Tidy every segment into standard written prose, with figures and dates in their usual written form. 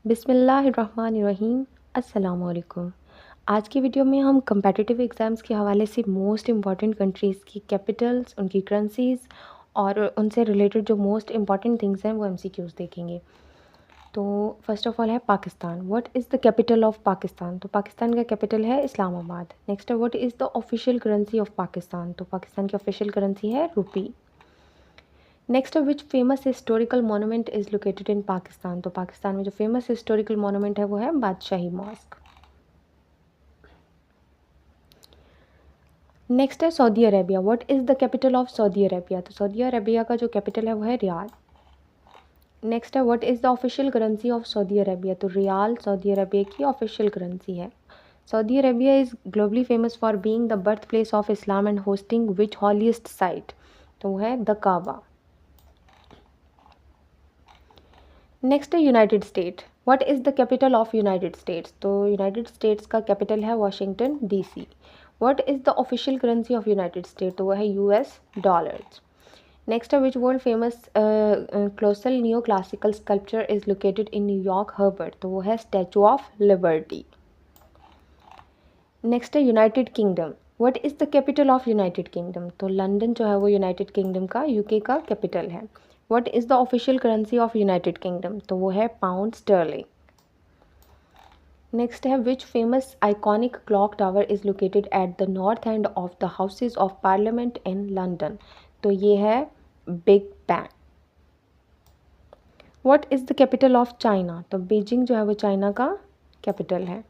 बिस्मिल्लाहिर्रहमानिर्रहीम। अस्सलामुअलैकुम। आज की वीडियो में हम कम्पिटिटिव एग्ज़ाम्स के हवाले से मोस्ट इम्पॉर्टेंट कंट्रीज़ की कैपिटल्स, उनकी करेंसीज़ और उनसे रिलेटेड जो मोस्ट इम्पॉर्टेंट थिंग्स हैं वो एमसीक्यूज़ देखेंगे। तो फर्स्ट ऑफ ऑल है Pakistan. What is the capital of Pakistan? तो पाकिस्तान का कैपिटल है इस्लामाबाद। नेक्स्ट है what is the official currency of Pakistan? तो पाकिस्तान की ऑफिशियल करेंसी है rupee. Next which famous historical monument is located in Pakistan? तो पाकिस्तान में जो फेमस हिस्टोरिकल मोनूमेंट है वो है बादशाही मॉस्क। नेक्स्ट है Saudi Arabia. What is the capital of Saudi Arabia? तो सऊदी अरेबिया का जो कैपिटल है वो है रियाद। नेक्स्ट है what is the official currency of Saudi Arabia? तो रियाल सऊदी अरेबिया की ऑफिशियल करेंसी है। Saudi Arabia is globally famous for being the birthplace of Islam and hosting which holiest site? तो वो है the Kaaba. Next है United state. What is the capital of United states? तो United states का capital है Washington DC. What is the official currency of United state? तो वो है यूएस डॉलर्स। नेक्स्ट है विच world famous colossal new classical sculpture is located in New York Herbert? तो वो है स्टैचू ऑफ लिबर्टी। नेक्स्ट है United kingdom. What is the capital of United kingdom? तो London जो है वो यूनाइटेड किंगडम का यूके का कैपिटल है। What is the official currency of United kingdom? तो वो है पाउंड स्टर्लिंग। नेक्स्ट है which famous iconic clock tower is located at the north end of the houses of parliament in London? तो ये है big bang. What is the capital of China? तो Beijing जो है वो चाइना का capital है।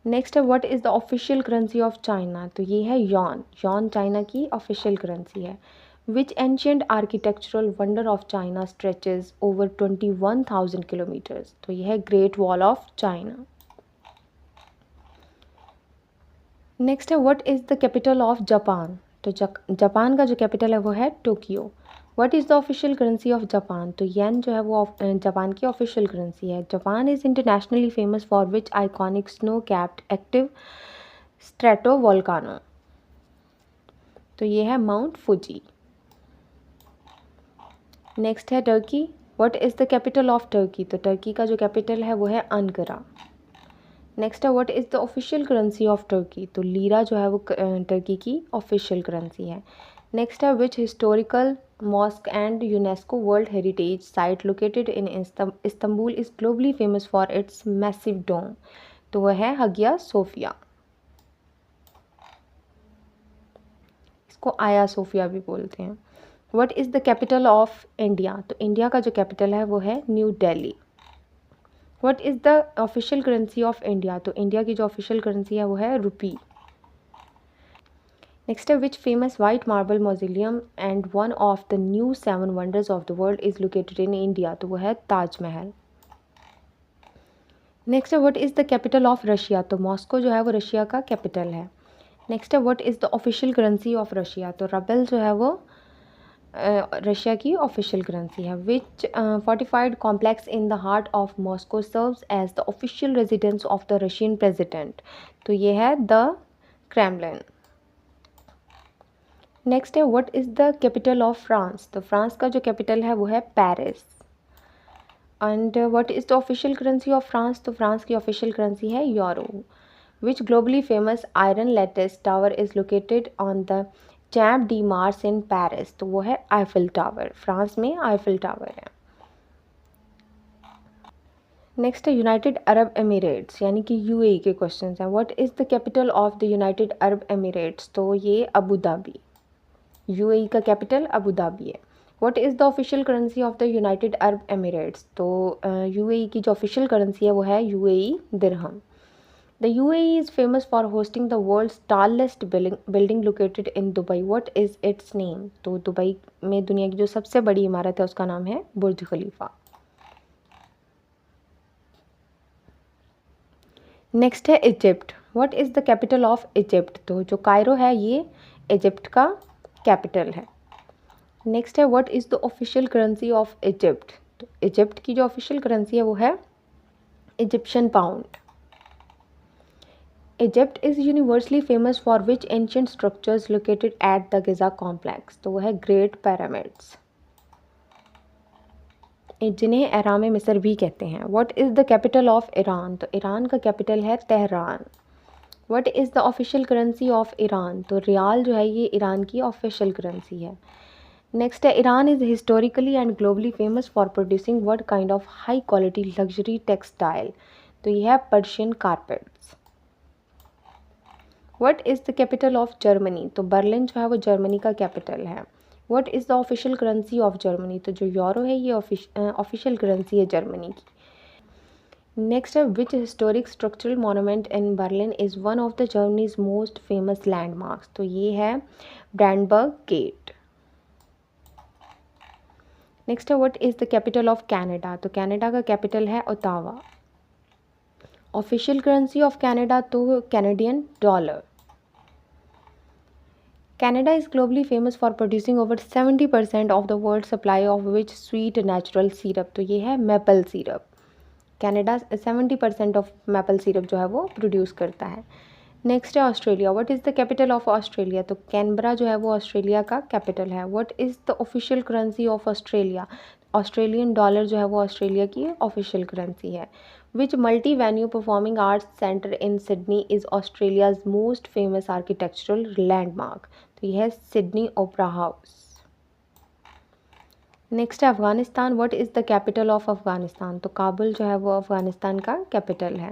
नेक्स्ट है what is the official currency of China? तो ये है यॉन। यॉन चाइना की ऑफिशियल करेंसी है। Which ancient architectural wonder of China stretches over 21,000 kilometres? तो ये है great wall of China. Next है what is the capital of Japan? तो जापान का जो कैपिटल है वो है Tokyo. What is the official currency of Japan? तो येन जो है वो जापान की ऑफिशियल करेंसी है। Japan is internationally famous for which iconic snow capped active stratovolcano? तो ये है माउंट फुजी। नेक्स्ट है Turkey. What is the capital of Turkey? तो टर्की का जो कैपिटल है वो है अंकारा। नेक्स्ट है what is the official currency of Turkey? तो लीरा जो है वो टर्की की ऑफिशियल करेंसी है। नेक्स्ट है which historical mosque and UNESCO world heritage site located in Istanbul is globally famous for its massive dome? तो वह है हगिया सोफिया। इसको आया सोफिया भी बोलते हैं। What is the capital of India? तो इंडिया का जो कैपिटल है वो है new Delhi. What is the official currency of India? तो इंडिया की जो ऑफिशियल करेंसी है वो है रुपी। नेक्स्ट है which famous white marble मॉजिलियम and one of the new 7 wonders of the world is located in India? तो वो है ताजमहल। नेक्स्ट है what is the capital of Russia? तो मॉस्को जो है वो रशिया का कैपिटल है। नेक्स्ट है what is the official currency of Russia? तो रबल जो है वो रशिया की ऑफिशियल करेंसी है। विच fortified complex in the heart of Moscow serves as the official residence of the Russian president? तो ये है द क्रेमलिन। नेक्स्ट है what is the capital of France? तो फ्रांस का जो कैपिटल है वो है Paris. And what is the official currency of France? तो फ्रांस की ऑफिशियल करेंसी है euro. Which globally famous iron lattice tower is located on the Champ de Mars in Paris? तो वो है आईफिल टावर। फ्रांस में Eiffel tower है। Next है United Arab Emirates यानी कि यूएई के क्वेश्चन हैं। What is the capital of the United Arab Emirates? तो ये अबू धाबी। यूएई का कैपिटल अबू धाबी है। What is the official currency of the United Arab Emirates? तो यूएई की जो ऑफिशियल करेंसी है वो है UAE dirham. The UAE is famous for hosting the world's tallest building located in Dubai. What is its name? तो Dubai में दुनिया की जो सबसे बड़ी इमारत है उसका नाम है बुर्ज खलीफा। नेक्स्ट है Egypt. What is the capital of Egypt? तो जो कायरो है ये इजिप्ट का कैपिटल है। नेक्स्ट है what is the official currency of Egypt? तो इजिप्ट की जो ऑफिशियल करेंसी है वो है Egyptian pound. Egypt is universally famous for which ancient structures located at the Giza complex? तो वो है ग्रेट पैरामिड्स। जिन्हें एराम मिस्र भी कहते हैं। What is the capital of Iran? तो ईरान का कैपिटल है Tehran. What is the official currency of Iran? तो रियाल जो है ये ईरान की ऑफिशियल करेंसी है। नेक्स्ट है, Iran is historically and globally famous for producing what kind of high quality luxury textile? तो ये है Persian carpets. What is the capital of Germany? तो बर्लिन जो है वो जर्मनी का कैपिटल है। What is the official currency of Germany? तो जो यूरो है ये ऑफिशियल करेंसी है जर्मनी की। नेक्स्ट है, which historic structural monument in Berlin is one of the Germany's most famous landmarks? तो ये है ब्रांडबर्ग गेट। नेक्स्ट है, what is the capital of Canada? तो कनाडा का कैपिटल है Ottawa. Official currency of Canada तो Canadian dollar. Canada is globally famous for producing over 70% of the world's supply of which sweet natural syrup? तो ये है maple syrup. Canada 70% of maple syrup जो है वो produce करता है। नेक्स्ट है Australia. What is the capital of Australia? तो कैनबरा जो है वो ऑस्ट्रेलिया का कैपिटल है। What is the official currency of Australia? Australian dollar जो है वो ऑस्ट्रेलिया की ऑफिशियल करेंसी है। Which multi venue performing arts centre in Sydney is Australia's most famous architectural landmark? तो यह है सिडनी ओपरा हाउस। नेक्स्ट है Afghanistan. What is the capital of Afghanistan? तो काबुल जो है वो अफ़गानिस्तान का कैपिटल है।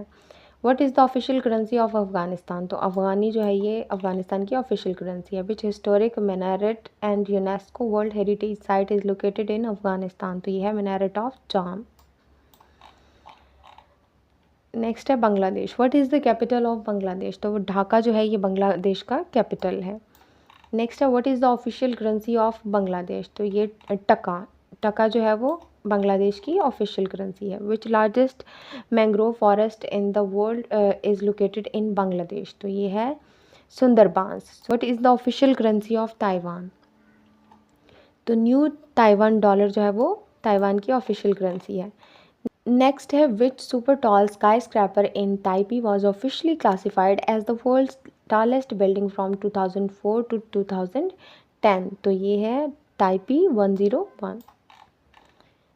What is the official currency of Afghanistan? तो अफ़गानी जो है ये अफ़गानिस्तान की ऑफिशियल करेंसी है। Which historic minaret and UNESCO world heritage site is located in Afghanistan? तो ये है minaret ऑफ जाम। नेक्स्ट है Bangladesh. What is the capital of Bangladesh? तो वो ढाका जो है ये बांग्लादेश का कैपिटल है। नेक्स्ट है, what is the official currency of Bangladesh? तो ये टका जो है वो बांग्लादेश की ऑफिशियल करेंसी है। Which largest mangrove forest in the world is located in Bangladesh? तो ये है Sundarbans. What is the official currency of Taiwan? तो न्यू ताइवान डॉलर जो है वो ताइवान की ऑफिशियल करेंसी है। नेक्स्ट है, which super tall skyscraper in Taipei was officially classified as the world's tallest building from 2004 to 2010? तो ये है ताइपी 101।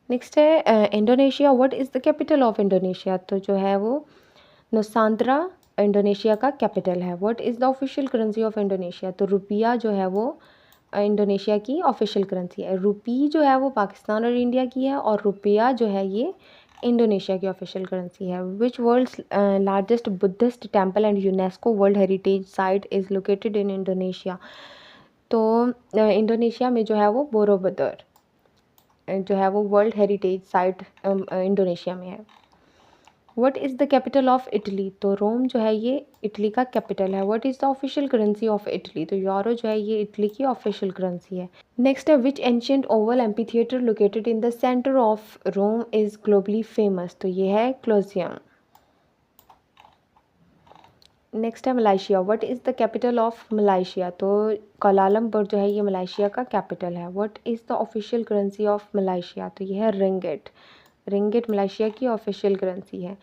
नेक्स्ट है Indonesia. What is the capital of Indonesia? तो जो है वो नुसांद्रा इंडोनेशिया का कैपिटल है। What is the official currency of Indonesia? तो रुपया जो है वो इंडोनेशिया की ऑफिशियल करेंसी है। रुपी जो है वो पाकिस्तान और इंडिया की है और रुपया जो है ये इंडोनेशिया की ऑफिशियल करेंसी है। Which world's largest Buddhist temple and UNESCO world heritage site is located in Indonesia? तो इंडोनेशिया में जो है वो बोरोबुदर जो है वो वर्ल्ड हेरिटेज साइट इंडोनेशिया में है। What is the capital of Italy? तो रोम जो है ये इटली का कैपिटल है। What is the official currency of Italy? तो यूरो जो है ये इटली की ऑफिशियल करेंसी है। नेक्स्ट है, which ancient oval amphitheatre located in the centre of Rome is globally famous? तो ये है क्लोजियम। नेक्स्ट है Malaysia. What is the capital of Malaysia? तो कोलालमपुर जो है ये मलाइशिया का कैपिटल है। What is the official currency of Malaysia? तो ये है रिंगिट। रिंगिट मलेशिया की ऑफिशियल करेंसी है।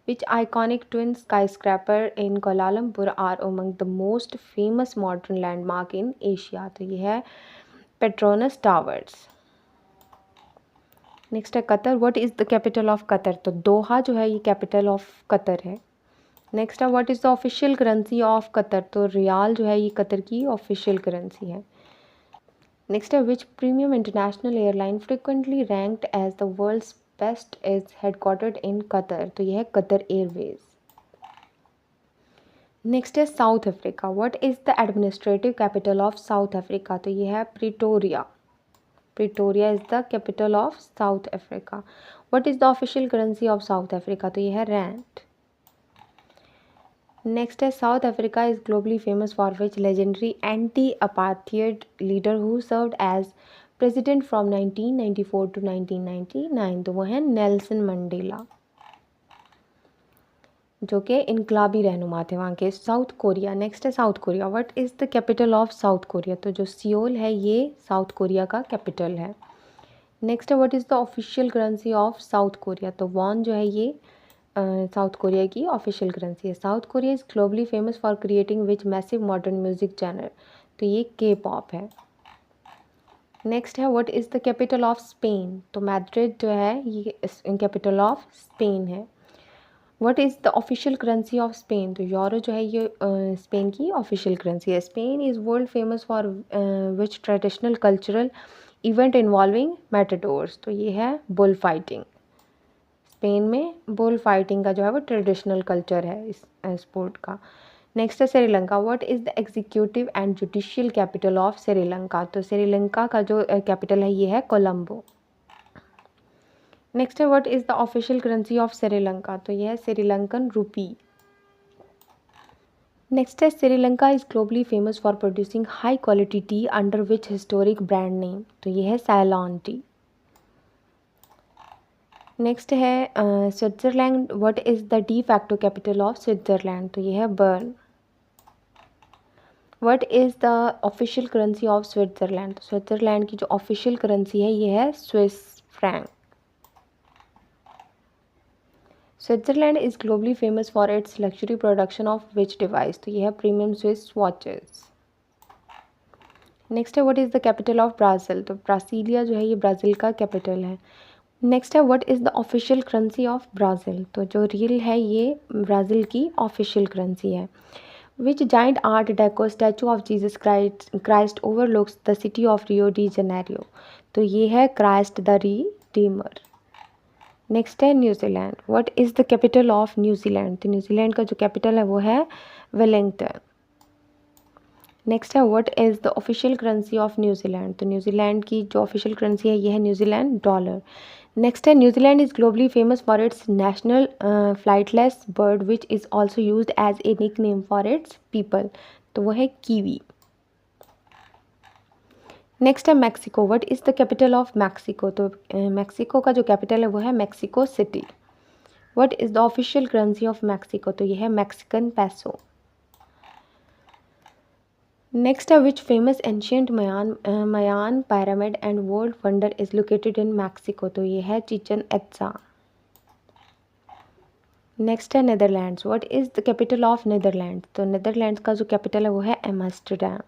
Which iconic twin skyscraper in Kuala Lumpur are among the most famous modern landmark in Asia? तो ये है पेट्रोनस टावर्स। नेक्स्ट है Qatar. What is the capital of Qatar? तो दोहा जो है ये कैपिटल ऑफ कतर है। नेक्स्ट है, what is the official currency of Qatar? तो रियाल जो है ये कतर की ऑफिशियल करेंसी है। नेक्स्ट है, which premium international airline frequently ranked as the world's best is headquartered in Qatar? तो यह है कतर एयरवेज। नेक्स्ट है South Africa. What is the administrative capital of South Africa? तो यह है Pretoria. Pretoria is the capital of South Africa. What is the official currency of South Africa? तो यह है रैंड। नेक्स्ट है, South Africa is globally famous for which legendary anti apartheid leader who served as president from 1994 to 1999? तो वो है Nelson Mandela, जो कि इनकलाबी रहनुमा थे वहाँ के। South Korea. नेक्स्ट है South Korea. What is the capital of South Korea? तो जो सियोल है ये साउथ कोरिया का कैपिटल है। नेक्स्ट है, what is the official currency of South Korea? तो वॉन जो है ये साउथ कोरिया की ऑफिशियल करेंसी है। South Korea is globally famous for creating which massive modern music genre? तो ये के पॉप है। नेक्स्ट है what is the capital of Spain. तो मैड्रिड जो है ये कैपिटल ऑफ स्पेन है। What is the official currency of Spain. तो यूरो जो है ये स्पेन की ऑफिशियल करेंसी है। Spain is world famous for which traditional cultural event involving matadors. तो ये है बुल फाइटिंग। स्पेन में बुल फाइटिंग का जो है वो ट्रेडिशनल कल्चर है इस स्पोर्ट का। नेक्स्ट है Sri Lanka. What is the executive and judicial capital of Sri Lanka. तो श्रीलंका का जो कैपिटल है ये है कोलंबो। नेक्स्ट है what is the official currency of Sri Lanka. तो यह है श्रीलंकन रूपी। नेक्स्ट है Sri Lanka is globally famous for producing high quality T under which historic brand name. तो ये है साइलॉन टी। नेक्स्ट है Switzerland. What is the de facto capital of Switzerland. तो ये है burn. What is the official currency of Switzerland. तो Switzerland की जो ऑफिशियल करेंसी है ये है Swiss franc. Switzerland is globally famous for it's luxury production of which device. तो ये है प्रीमियम स्विस वॉचेस। नेक्स्ट है what is the capital of Brazil. तो ब्रासीलिया जो है ये ब्राज़ील का कैपिटल है। नेक्स्ट है what is the official currency of Brazil. तो जो रियल है ये ब्राज़ील की ऑफिशियल करेंसी है। Which giant art deco statue of Jesus Christ overlooks the city of Rio de Janeiro. तो ये है क्राइस्ट द रिडीमर। नेक्स्ट है New Zealand. What is the capital of New Zealand. तो न्यूजीलैंड का जो कैपिटल है वो है वेलिंगटन। नेक्स्ट है what is the official currency of New Zealand. तो न्यूजीलैंड की जो ऑफिशियल करेंसी है ये है न्यूजीलैंड डॉलर। नेक्स्ट है New Zealand is globally famous for it's national flightless bird which is also used as a nickname for its people. तो वो है कीवी। नेक्स्ट है Mexico. What is the capital of Mexico. तो Mexico का जो capital है वो है Mexico City. What is the official currency of Mexico. तो ये है मैक्सिकन पैसो। नेक्स्ट है which famous ancient Mayan pyramid and world wonder is located in Mexico. तो ये है चिचन इट्जा। नेक्स्ट है Netherlands. What is the capital of Netherlands. तो Netherlands का जो कैपिटल है वो है Amsterdam.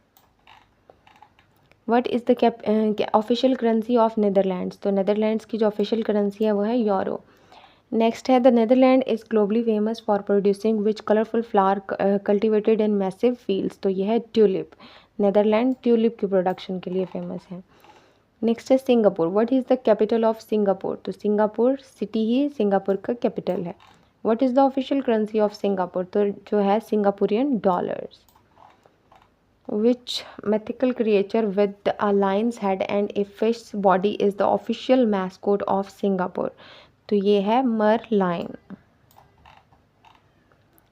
What is the official currency of Netherlands. तो नीदरलैंड्स की जो ऑफिशियल करेंसी है वो है यूरो। नेक्स्ट है the Netherland is globally famous for producing which colourful flower cultivated in massive fields. तो ये है ट्यूलिप। नीदरलैंड ट्यूलिप की प्रोडक्शन के लिए फेमस है। नेक्स्ट है Singapore. What is the capital of Singapore. तो सिंगापुर सिटी ही सिंगापुर का कैपिटल है। What is the official currency of Singapore. तो जो है Singaporean dollars. Which mythical creature with a lion's head and a fish's body is the official mascot of Singapore। तो ये है मरलाइन।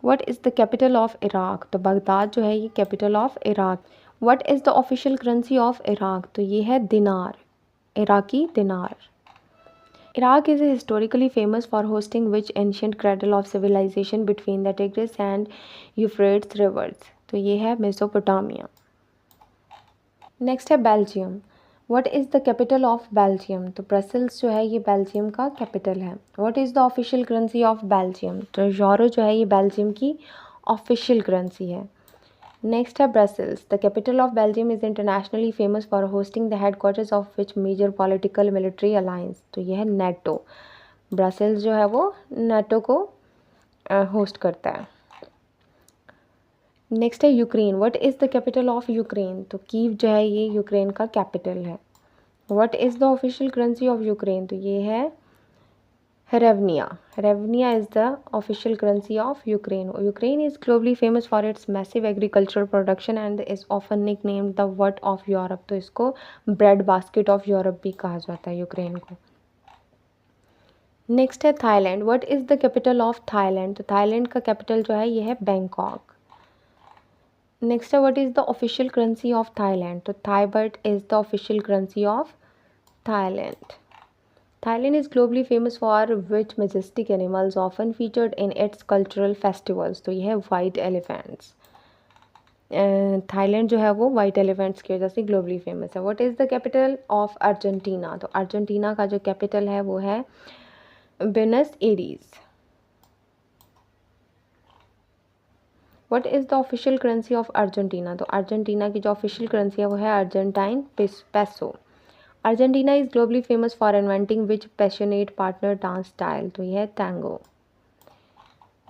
What is the capital of Iraq. तो Baghdad जो है ये capital of Iraq. What is the official currency of Iraq. तो ये है दिनार, इराकी दिनार। Iraq is historically famous for hosting which ancient cradle of civilization between the Tigris and Euphrates rivers। तो ये है मेसोपोटामिया। नेक्स्ट है Belgium. What is the capital of Belgium. तो ब्रसल्स जो है ये बेल्जियम का कैपिटल है। What is the official currency of Belgium. तो यूरो जो है ये बेल्जियम की ऑफिशियल करेंसी है। नेक्स्ट है Brussels. The capital of Belgium is internationally famous for hosting the headquarters of which major political military alliance. तो ये है नेटो। ब्रसल्स जो है वो नेटो को होस्ट करता है। नेक्स्ट है Ukraine. What is the capital of Ukraine. तो कीव जो है ये यूक्रेन का कैपिटल है। What is the official currency of Ukraine. तो ये है hryvnia. Hryvnia is the official currency of Ukraine. Ukraine is globally famous for its massive agricultural production and is often nicknamed the what of Europe. तो इसको bread basket of Europe भी कहा जाता है Ukraine को। Next है Thailand. What is the capital of Thailand. तो Thailand का कैपिटल जो है ये है बैंकॉक। नेक्स्ट है what is the official currency of Thailand. तो Thai baht is the official currency of Thailand. Thailand is globally famous for which majestic animals often featured in its cultural festivals। तो ये है white elephants. Thailand जो है वो white elephants की वजह से ग्लोबली फेमस है। What is the capital of Argentina. तो अर्जेंटीना का जो कैपिटल है वो है Buenos Aries. What is the official currency of Argentina. तो अर्जेंटीना की जो ऑफिशियल करेंसी है वो है Argentine peso. Argentina is globally famous for inventing which passionate partner dance style, तो यह है टैंगो।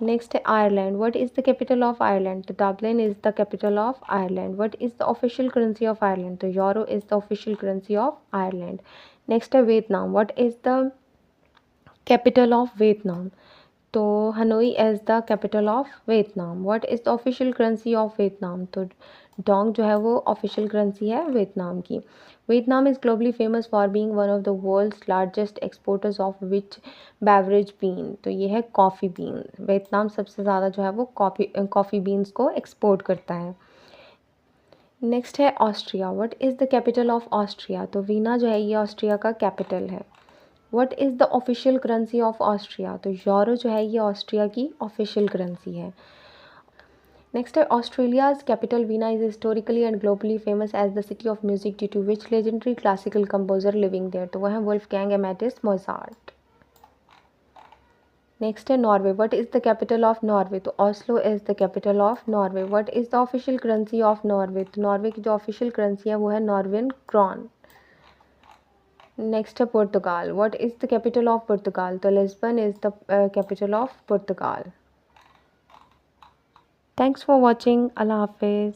नेक्स्ट है Ireland. What is the capital of Ireland, तो Dublin is the capital of Ireland. What is the official currency of Ireland, तो euro is the official currency of Ireland. Next है Vietnam. What is the capital of Vietnam, तो Hanoi as the capital of Vietnam. What is the official currency of Vietnam, तो dong जो है वो official currency है Vietnam की। Vietnam is globally famous for being one of the world's largest exporters of which beverage bean, तो ये है coffee been. Vietnam सबसे ज़्यादा जो है वो कॉफ़ी बीन्स को एक्सपोर्ट करता है। नेक्स्ट है Austria. What is the capital of Austria, तो वीना जो है ये ऑस्ट्रिया का कैपिटल है। What is the official currency of Austria, तो यूरो जो है ये ऑस्ट्रिया की ऑफिशियल करेंसी है। नेक्स्ट है Australia's capital Vienna is historically and globally famous as the city of music due to which legendary classical composer living there, तो वह है वुल्फगैंग एमेडेस मोजार्ट। नेक्स्ट है Norway. What is the capital of Norway, तो Oslo is the capital of Norway. What is the official currency of Norway, तो Norway की जो official currency है वो है नॉर्वेन क्रॉन। नेक्स्ट है Portugal. What is the capital of Portugal, तो Lisbon is the capital of Portugal. Thanks for watching. अल्लाह हाफिज़।